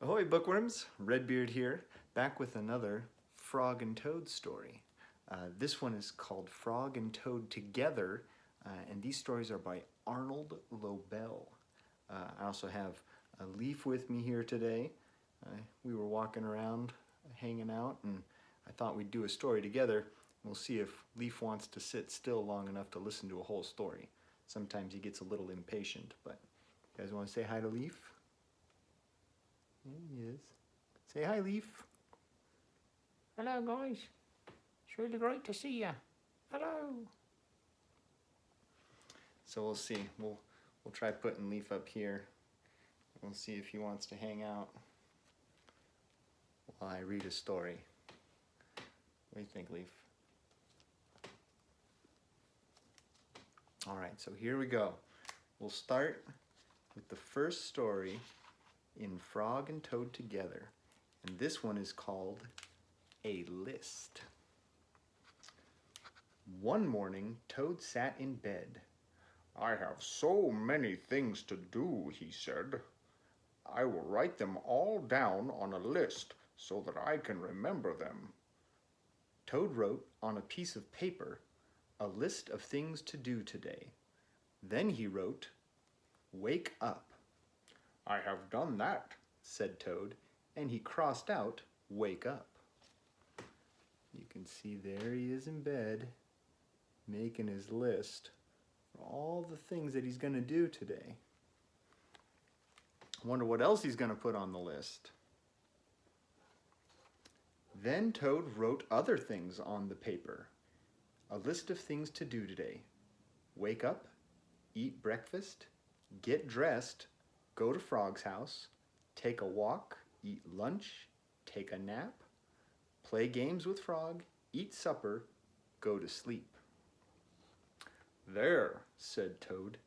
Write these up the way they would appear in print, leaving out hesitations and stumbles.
Ahoy bookworms, Redbeard here, back with another Frog and Toad story. This one is called Frog and Toad Together, and these stories are by Arnold Lobel. I also have a Leaf with me here today. We were walking around, hanging out, and I thought we'd do a story together. We'll see if Leaf wants to sit still long enough to listen to a whole story. Sometimes he gets a little impatient, but you guys want to say hi to Leaf? There he is. Say hi, Leaf. Hello, guys. It's really great to see you. Hello. So we'll see. We'll try putting Leaf up here. We'll see if he wants to hang out while I read a story. What do you think, Leaf? All right, so here we go. We'll start with the first story in Frog and Toad Together, and this one is called A List. One morning, Toad sat in bed. "I have so many things to do," he said. "I will write them all down on a list so that I can remember them." Toad wrote on a piece of paper a list of things to do today. Then he wrote, "Wake up." "I have done that," said Toad, and he crossed out "wake up." You can see there he is in bed, making his list for all the things that he's going to do today. I wonder what else he's going to put on the list. Then Toad wrote other things on the paper. A list of things to do today. Wake up, eat breakfast, get dressed, go to Frog's house, take a walk, eat lunch, take a nap, play games with Frog, eat supper, go to sleep. "There," said Toad.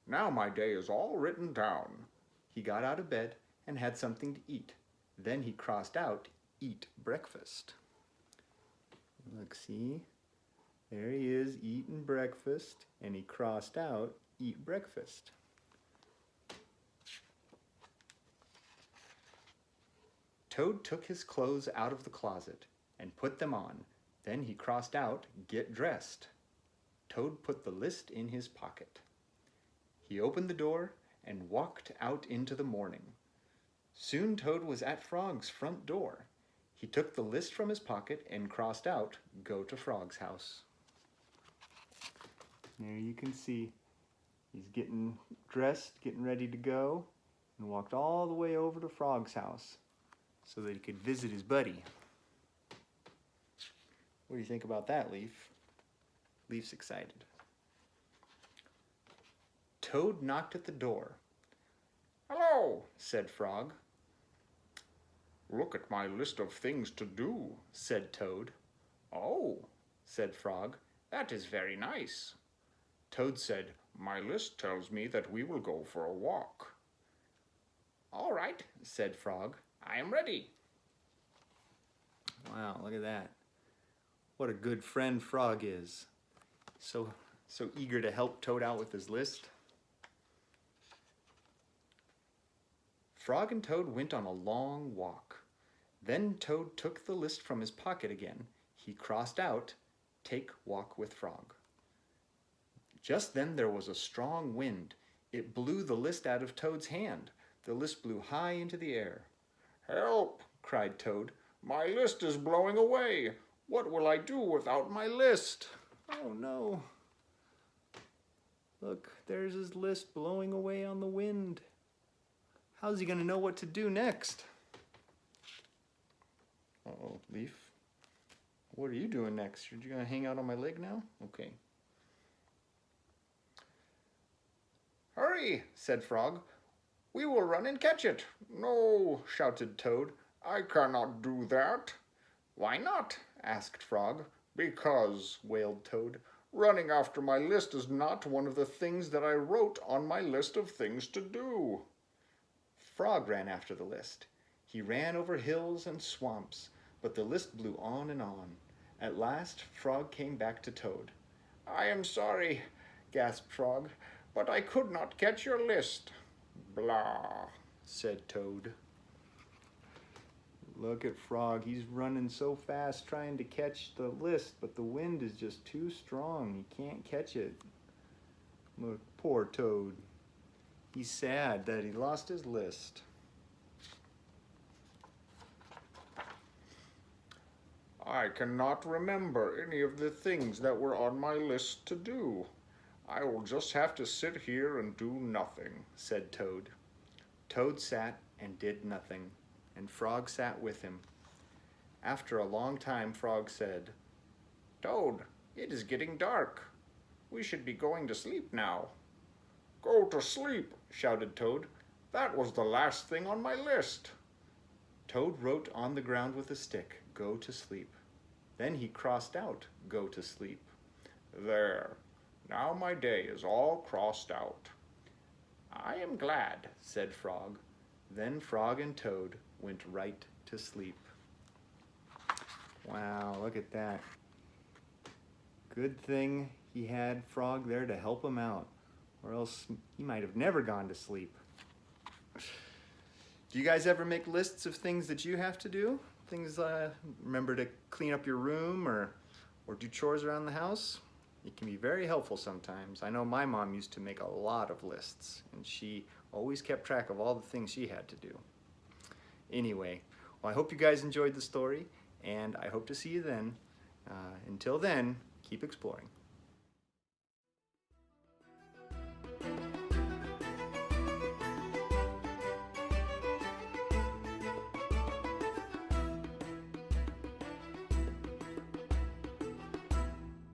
"Now my day is all written down." He got out of bed and had something to eat. Then he crossed out eat breakfast. Look, see? There he is eating breakfast, and he crossed out eat breakfast. Toad took his clothes out of the closet and put them on. Then he crossed out get dressed. Toad put the list in his pocket. He opened the door and walked out into the morning. Soon Toad was at Frog's front door. He took the list from his pocket and crossed out go to Frog's house. There you can see he's getting dressed, getting ready to go, and walked all the way over to Frog's house so that he could visit his buddy. What do you think about that, Leaf? Leaf's excited. Toad knocked at the door. "Hello," said Frog. "Look at my list of things to do," said Toad. "Oh," said Frog, "that is very nice." Toad said, "My list tells me that we will go for a walk." "All right," said Frog, "I am ready." Wow, look at that. What a good friend Frog is. So eager to help Toad out with his list. Frog and Toad went on a long walk. Then Toad took the list from his pocket again. He crossed out take walk with Frog. Just then there was a strong wind. It blew the list out of Toad's hand. The list blew high into the air. "Help!" cried Toad. "My list is blowing away. What will I do without my list?" Oh no. Look, there's his list blowing away on the wind. How's he gonna know what to do next? Uh-oh, Leaf. What are you doing next? Are you gonna hang out on my leg now? Okay. "Hurry," said Frog. "We will run and catch it." "No," shouted Toad. "I cannot do that." "Why not?" asked Frog. "Because," wailed Toad, "running after my list is not one of the things that I wrote on my list of things to do." Frog ran after the list. He ran over hills and swamps, but the list blew on and on. At last, Frog came back to Toad. "I am sorry," gasped Frog, "but I could not catch your list." "Blah," said Toad. Look at Frog. He's running so fast trying to catch the list, but the wind is just too strong. He can't catch it. Look, poor Toad. He's sad that he lost his list. I cannot remember any of the things that were on my list to do. I will just have to sit here and do nothing, said Toad. Toad sat and did nothing, and Frog sat with him. After a long time, Frog said, Toad, it is getting dark. We should be going to sleep now. Go to sleep, shouted Toad. That was the last thing on my list. Toad wrote on the ground with a stick, "Go to sleep." Then he crossed out, "Go to sleep." There, now my day is all crossed out. I am glad, said Frog. Then Frog and Toad went right to sleep. Wow, look at that. Good thing he had Frog there to help him out, or else he might have never gone to sleep. Do you guys ever make lists of things that you have to do? Things, remember to clean up your room or do chores around the house? It can be very helpful sometimes. I know my mom used to make a lot of lists, and she always kept track of all the things she had to do. Anyway, well, I hope you guys enjoyed the story, and I hope to see you then. Until then, keep exploring.